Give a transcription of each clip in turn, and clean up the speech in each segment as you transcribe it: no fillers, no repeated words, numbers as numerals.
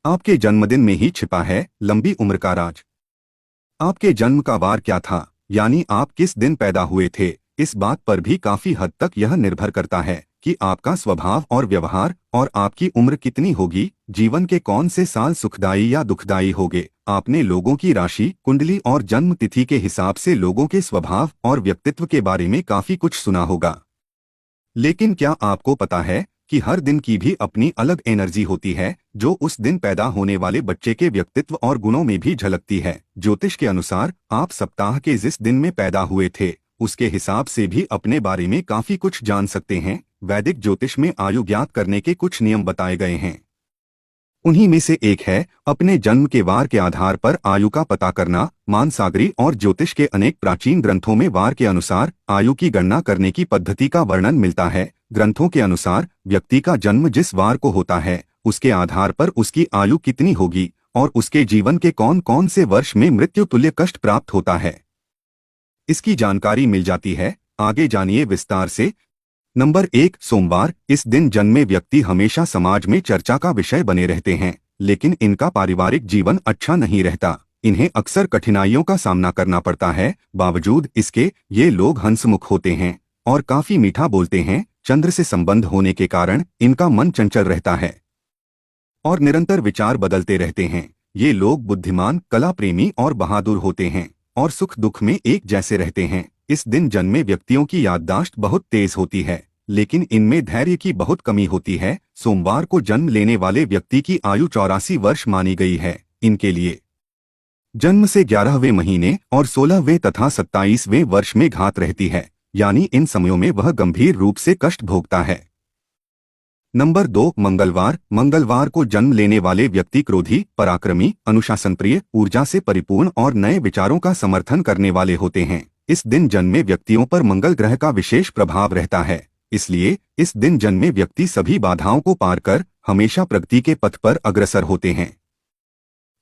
आपके जन्मदिन में ही छिपा है लंबी उम्र का राज। आपके जन्म का वार क्या था, यानी आप किस दिन पैदा हुए थे, इस बात पर भी काफी हद तक यह निर्भर करता है कि आपका स्वभाव और व्यवहार और आपकी उम्र कितनी होगी, जीवन के कौन से साल सुखदायी या दुखदायी होंगे। आपने लोगों की राशि, कुंडली और जन्म तिथि के हिसाब से लोगों के स्वभाव और व्यक्तित्व के बारे में काफी कुछ सुना होगा। लेकिन क्या आपको पता है कि हर दिन की भी अपनी अलग एनर्जी होती है, जो उस दिन पैदा होने वाले बच्चे के व्यक्तित्व और गुणों में भी झलकती है। ज्योतिष के अनुसार आप सप्ताह के जिस दिन में पैदा हुए थे, उसके हिसाब से भी अपने बारे में काफी कुछ जान सकते हैं। वैदिक ज्योतिष में आयु ज्ञात करने के कुछ नियम बताए गए हैं। उन्हीं में से एक है अपने जन्म के वार के आधार पर आयु का पता करना। मानसागरी और ज्योतिष के अनेक प्राचीन ग्रंथों में वार के अनुसार आयु की गणना करने की पद्धति का वर्णन मिलता है। ग्रंथों के अनुसार व्यक्ति का जन्म जिस वार को होता है, उसके आधार पर उसकी आयु कितनी होगी और उसके जीवन के कौन कौन से वर्ष में मृत्यु तुल्य कष्ट प्राप्त होता है, इसकी जानकारी मिल जाती है। आगे जानिए विस्तार से। नंबर 1, सोमवार। इस दिन जन्मे व्यक्ति हमेशा समाज में चर्चा का विषय बने रहते हैं, लेकिन इनका पारिवारिक जीवन अच्छा नहीं रहता। इन्हें अक्सर कठिनाइयों का सामना करना पड़ता है। बावजूद इसके ये लोग हंसमुख होते हैं और काफी मीठा बोलते हैं। चंद्र से संबंध होने के कारण इनका मन चंचल रहता है और निरंतर विचार बदलते रहते हैं। ये लोग बुद्धिमान, कला प्रेमी और बहादुर होते हैं और सुख दुख में एक जैसे रहते हैं। इस दिन जन्मे व्यक्तियों की याददाश्त बहुत तेज होती है, लेकिन इनमें धैर्य की बहुत कमी होती है। सोमवार को जन्म लेने वाले व्यक्ति की आयु 84 वर्ष मानी गई है। इनके लिए जन्म से 11वें महीने और 16वें तथा 27वें वर्ष में घात रहती है, यानी इन समयों में वह गंभीर रूप से कष्ट भोगता है। नंबर 2, मंगलवार। मंगलवार को जन्म लेने वाले व्यक्ति क्रोधी, पराक्रमी, अनुशासनप्रिय, ऊर्जा से परिपूर्ण और नए विचारों का समर्थन करने वाले होते हैं। इस दिन जन्मे व्यक्तियों पर मंगल ग्रह का विशेष प्रभाव रहता है, इसलिए इस दिन जन्मे व्यक्ति सभी बाधाओं को पार कर हमेशा प्रगति के पथ पर अग्रसर होते हैं।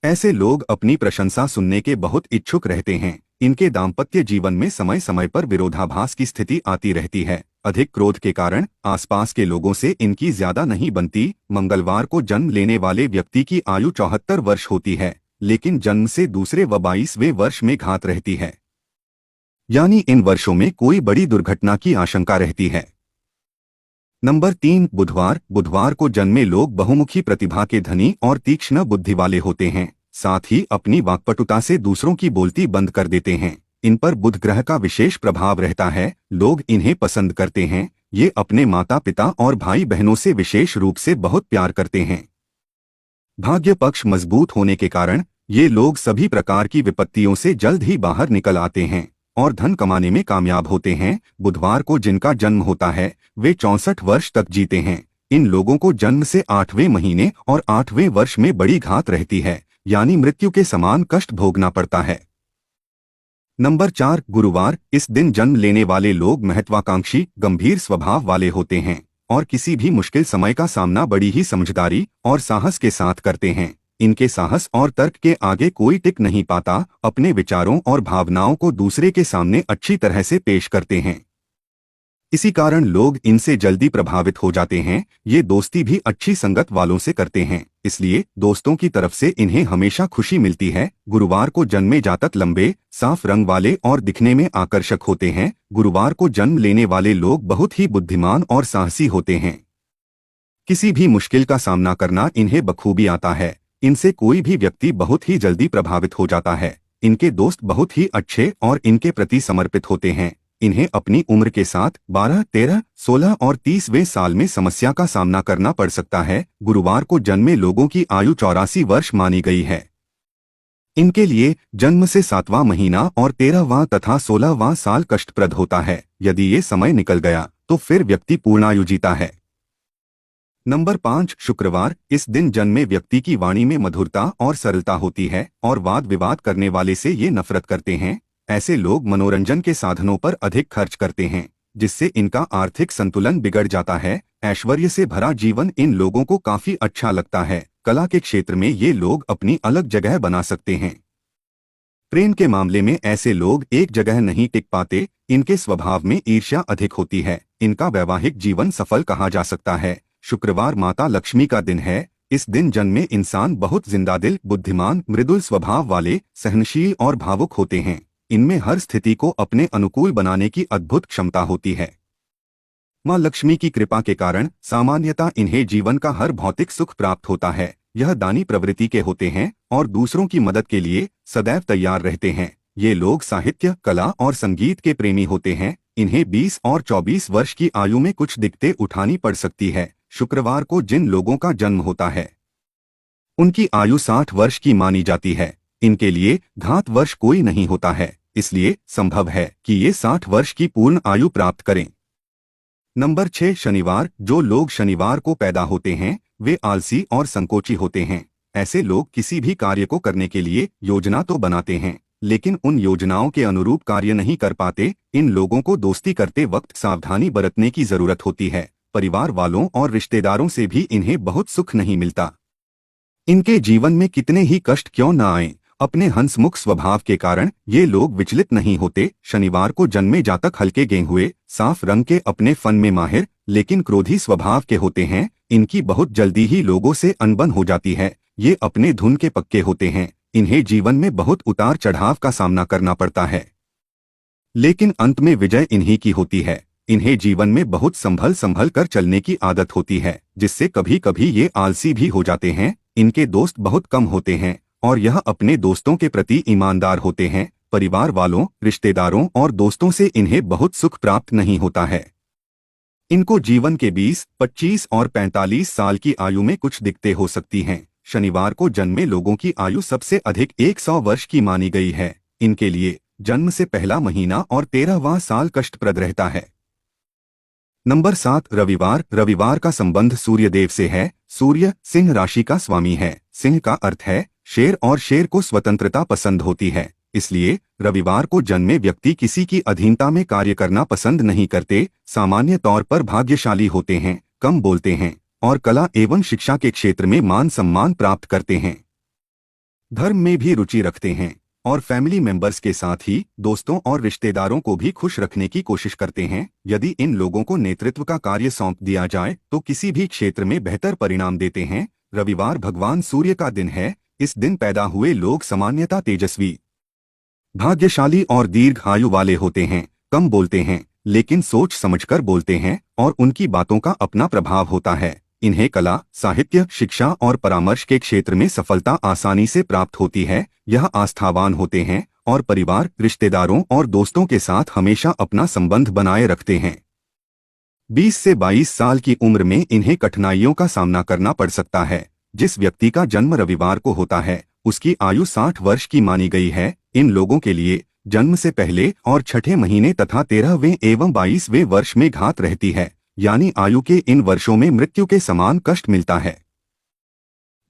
ऐसे लोग अपनी प्रशंसा सुनने के बहुत इच्छुक रहते हैं। इनके दाम्पत्य जीवन में समय समय पर विरोधाभास की स्थिति आती रहती है। अधिक क्रोध के कारण आसपास के लोगों से इनकी ज्यादा नहीं बनती। मंगलवार को जन्म लेने वाले व्यक्ति की आयु 74 वर्ष होती है, लेकिन जन्म से दूसरे व 22वें वर्ष में घात रहती है, यानी इन वर्षों में कोई बड़ी दुर्घटना की आशंका रहती है। नंबर 3, बुधवार। बुधवार को जन्मे लोग बहुमुखी प्रतिभा के धनी और तीक्ष्ण बुद्धि वाले होते हैं, साथ ही अपनी वाक्पटुता से दूसरों की बोलती बंद कर देते हैं। इन पर बुध ग्रह का विशेष प्रभाव रहता है। लोग इन्हें पसंद करते हैं। ये अपने माता पिता और भाई बहनों से विशेष रूप से बहुत प्यार करते हैं। भाग्य पक्ष मजबूत होने के कारण ये लोग सभी प्रकार की विपत्तियों से जल्द ही बाहर निकल आते हैं और धन कमाने में कामयाब होते हैं। बुधवार को जिनका जन्म होता है वे 64 वर्ष तक जीते हैं। इन लोगों को जन्म से 8वें महीने और 8वें वर्ष में बड़ी घात रहती है, यानी मृत्यु के समान कष्ट भोगना पड़ता है। नंबर 4, गुरुवार। इस दिन जन्म लेने वाले लोग महत्वाकांक्षी, गंभीर स्वभाव वाले होते हैं और किसी भी मुश्किल समय का सामना बड़ी ही समझदारी और साहस के साथ करते हैं। इनके साहस और तर्क के आगे कोई टिक नहीं पाता। अपने विचारों और भावनाओं को दूसरे के सामने अच्छी तरह से पेश करते हैं, इसी कारण लोग इनसे जल्दी प्रभावित हो जाते हैं। ये दोस्ती भी अच्छी संगत वालों से करते हैं, इसलिए दोस्तों की तरफ से इन्हें हमेशा खुशी मिलती है। गुरुवार को जन्मे जातक लंबे, साफ रंग वाले और दिखने में आकर्षक होते हैं। गुरुवार को जन्म लेने वाले लोग बहुत ही बुद्धिमान और साहसी होते हैं। किसी भी मुश्किल का सामना करना इन्हें बखूबी आता है। इनसे कोई भी व्यक्ति बहुत ही जल्दी प्रभावित हो जाता है। इनके दोस्त बहुत ही अच्छे और इनके प्रति समर्पित होते हैं। इन्हें अपनी उम्र के साथ 12, 13, 16 और 30वें साल में समस्या का सामना करना पड़ सकता है। गुरुवार को जन्मे लोगों की आयु 84 वर्ष मानी गई है। इनके लिए जन्म से 7वां महीना और 13वां तथा 16वां साल कष्टप्रद होता है। यदि ये समय निकल गया तो फिर व्यक्ति पूर्णायु जीता है। नंबर 5, शुक्रवार। इस दिन जन्मे व्यक्ति की वाणी में मधुरता और सरलता होती है और वाद विवाद करने वाले से ये नफरत करते हैं। ऐसे लोग मनोरंजन के साधनों पर अधिक खर्च करते हैं, जिससे इनका आर्थिक संतुलन बिगड़ जाता है। ऐश्वर्य से भरा जीवन इन लोगों को काफी अच्छा लगता है। कला के क्षेत्र में ये लोग अपनी अलग जगह बना सकते हैं। प्रेम के मामले में ऐसे लोग एक जगह नहीं टिक पाते। इनके स्वभाव में ईर्ष्या अधिक होती है। इनका वैवाहिक जीवन सफल कहा जा सकता है। शुक्रवार माता लक्ष्मी का दिन है। इस दिन जन्मे इंसान बहुत जिंदादिल, बुद्धिमान, मृदुल स्वभाव वाले, सहनशील और भावुक होते हैं। इनमें हर स्थिति को अपने अनुकूल बनाने की अद्भुत क्षमता होती है। माँ लक्ष्मी की कृपा के कारण सामान्यतः इन्हें जीवन का हर भौतिक सुख प्राप्त होता है। यह दानी प्रवृत्ति के होते हैं और दूसरों की मदद के लिए सदैव तैयार रहते हैं। ये लोग साहित्य, कला और संगीत के प्रेमी होते हैं। इन्हें 20 और 24 वर्ष की आयु में कुछ दिक्कतें उठानी पड़ सकती है। शुक्रवार को जिन लोगों का जन्म होता है उनकी आयु 60 वर्ष की मानी जाती है। इनके लिए घात वर्ष कोई नहीं होता है, इसलिए संभव है कि ये 60 वर्ष की पूर्ण आयु प्राप्त करें। नंबर 6, शनिवार। जो लोग शनिवार को पैदा होते हैं वे आलसी और संकोची होते हैं। ऐसे लोग किसी भी कार्य को करने के लिए योजना तो बनाते हैं, लेकिन उन योजनाओं के अनुरूप कार्य नहीं कर पाते। इन लोगों को दोस्ती करते वक्त सावधानी बरतने की जरूरत होती है। परिवार वालों और रिश्तेदारों से भी इन्हें बहुत सुख नहीं मिलता। इनके जीवन में कितने ही कष्ट क्यों न आए, अपने हंसमुख स्वभाव के कारण ये लोग विचलित नहीं होते। शनिवार को जन्मे जातक हल्के गेंहुए, साफ रंग के अपने फन में माहिर, लेकिन क्रोधी स्वभाव के होते हैं। इनकी बहुत जल्दी ही लोगों से अनबन हो जाती है। ये अपने धुन के पक्के होते हैं। इन्हें जीवन में बहुत उतार चढ़ाव का सामना करना पड़ता है, लेकिन अंत में विजय इन्हीं की होती है। इन्हें जीवन में बहुत संभल कर चलने की आदत होती है, जिससे कभी कभी ये आलसी भी हो जाते हैं। इनके दोस्त बहुत कम होते हैं और यह अपने दोस्तों के प्रति ईमानदार होते हैं। परिवार वालों, रिश्तेदारों और दोस्तों से इन्हें बहुत सुख प्राप्त नहीं होता है। इनको जीवन के 20, 25 और 45 साल की आयु में कुछ दिक्कतें हो सकती हैं। शनिवार को जन्मे लोगों की आयु सबसे अधिक 100 वर्ष की मानी गई है। इनके लिए जन्म से पहला महीना और 13वां साल कष्टप्रद रहता है। नंबर 7, रविवार। रविवार का संबंध सूर्यदेव से है। सूर्य सिंह राशि का स्वामी है। सिंह का अर्थ है शेर और शेर को स्वतंत्रता पसंद होती है। इसलिए रविवार को जन्मे व्यक्ति किसी की अधीनता में कार्य करना पसंद नहीं करते। सामान्य तौर पर भाग्यशाली होते हैं, कम बोलते हैं और कला एवं शिक्षा के क्षेत्र में मान सम्मान प्राप्त करते हैं। धर्म में भी रुचि रखते हैं और फैमिली मेंबर्स के साथ ही दोस्तों और रिश्तेदारों को भी खुश रखने की कोशिश करते हैं। यदि इन लोगों को नेतृत्व का कार्य सौंप दिया जाए तो किसी भी क्षेत्र में बेहतर परिणाम देते हैं। रविवार भगवान सूर्य का दिन है। इस दिन पैदा हुए लोग सामान्यतः तेजस्वी, भाग्यशाली और दीर्घ आयु वाले होते हैं। कम बोलते हैं, लेकिन सोच समझकर बोलते हैं और उनकी बातों का अपना प्रभाव होता है। इन्हें कला, साहित्य, शिक्षा और परामर्श के क्षेत्र में सफलता आसानी से प्राप्त होती है। यह आस्थावान होते हैं और परिवार, रिश्तेदारों और दोस्तों के साथ हमेशा अपना संबंध बनाए रखते हैं। 20 से 22 साल की उम्र में इन्हें कठिनाइयों का सामना करना पड़ सकता है। जिस व्यक्ति का जन्म रविवार को होता है उसकी आयु 60 वर्ष की मानी गई है। इन लोगों के लिए जन्म से पहले और छठे महीने तथा 13वें एवं 22वें वर्ष में घात रहती है, यानी आयु के इन वर्षों में मृत्यु के समान कष्ट मिलता है।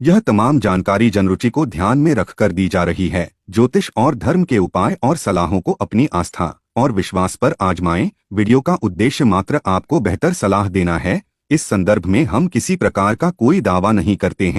यह तमाम जानकारी जनरुचि को ध्यान में रखकर दी जा रही है। ज्योतिष और धर्म के उपाय और सलाहों को अपनी आस्था और विश्वास पर आजमाएं। वीडियो का उद्देश्य मात्र आपको बेहतर सलाह देना है। इस संदर्भ में हम किसी प्रकार का कोई दावा नहीं करते हैं।